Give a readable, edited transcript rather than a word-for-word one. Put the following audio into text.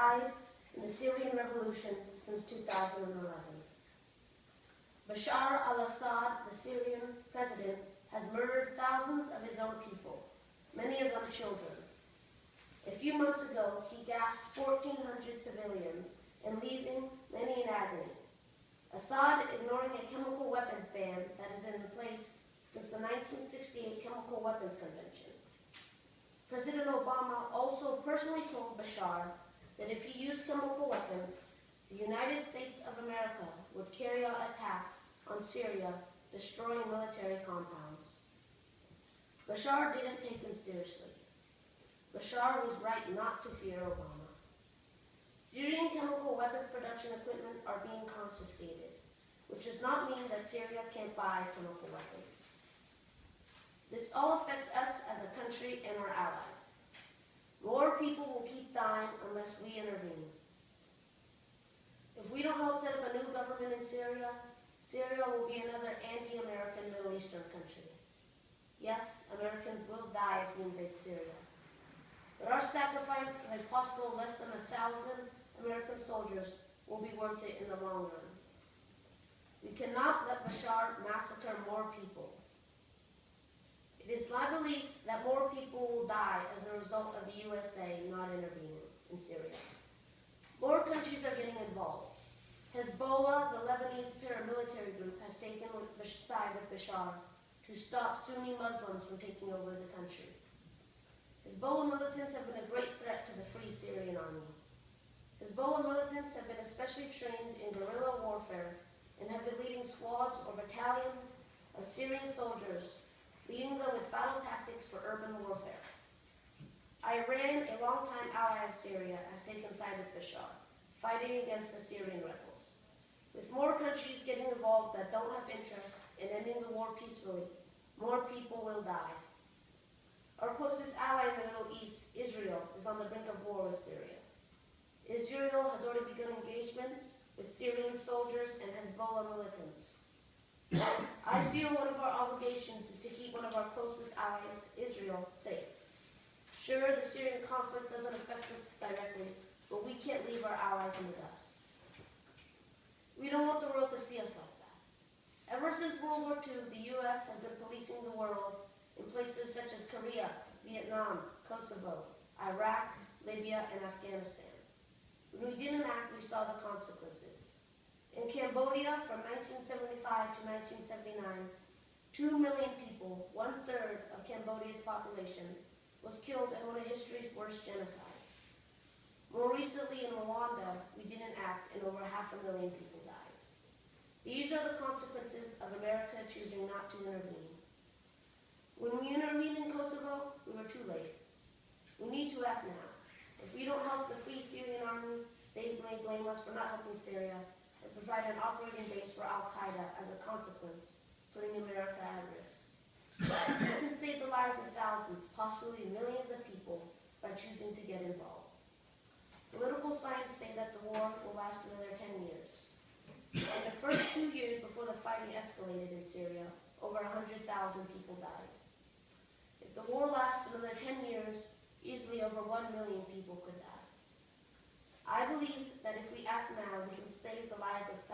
died in the Syrian revolution since 2011. Bashar al-Assad, the Syrian president, has murdered thousands of his own people, many of them children. A few months ago, he gassed 1,400 civilians and leaving many in agony. Assad, ignoring a chemical weapons ban that has been in place since the 1968 Chemical Weapons Convention. President Obama also personally told Bashar that if he used chemical weapons, the United States of America would carry out attacks on Syria, destroying military compounds. Bashar didn't take him seriously. Bashar was right not to fear Obama. Syrian chemical weapons production equipment are being confiscated, which does not mean that Syria can't buy chemical weapons. This all affects us as a country and our allies. More people will keep dying unless we intervene. If we don't help set up a new government in Syria, Syria will be another anti-American Middle Eastern country. Yes, Americans will die if we invade Syria. But our sacrifice of a possible less than 1,000 American soldiers will be worth it in the long run. We cannot let Bashar massacre more people. It is my belief that more people will die as a result of the USA not intervening in Syria. More countries are getting involved. Hezbollah, the Lebanese paramilitary group, has taken the side with Bashar to stop Sunni Muslims from taking over the country. Hezbollah militants have been a great threat to the Free Syrian Army. Hezbollah militants have been especially trained in guerrilla warfare and have been leading squads or battalions of Syrian soldiers, leading them with battle tactics for urban warfare. Iran, a longtime ally of Syria, has taken side with Bashar, fighting against the Syrian rebels. With more countries getting involved that don't have interest in ending the war peacefully, more people will die. Our closest ally in the Middle East, Israel, is on the brink of war with Syria. Israel has already begun engagements with Syrian soldiers and Hezbollah militants. I feel one of our obligations is to keep one of our closest allies, Israel, safe. Sure, the Syrian conflict doesn't affect us directly, but we can't leave our allies in the dust. We don't want the world to see us like that. Ever since World War II, the U.S. has been policing the world in places such as Korea, Vietnam, Kosovo, Iraq, Libya, and Afghanistan. When we didn't act, we saw the consequences. In Cambodia, from 1975 to 1979, 2 million people, 1/3 of Cambodia's population, was killed in one of history's worst genocides. More recently in Rwanda, we didn't act and over 500,000 people died. These are the consequences of America choosing not to intervene. When we intervened in Kosovo, we were too late. We need to act now. If we don't help the Free Syrian Army, they may blame us for not helping Syria and provide an operating base for Al-Qaeda as a consequence, putting America at risk. We can save the lives of thousands, possibly millions of people by choosing to get involved. Political science say that the war will last another 10 years. In the first 2 years before the fighting escalated in Syria, over 100,000 people died. If the war lasts another 10 years, easily over 1 million people could die. I believe that if we act now, we can save the lives of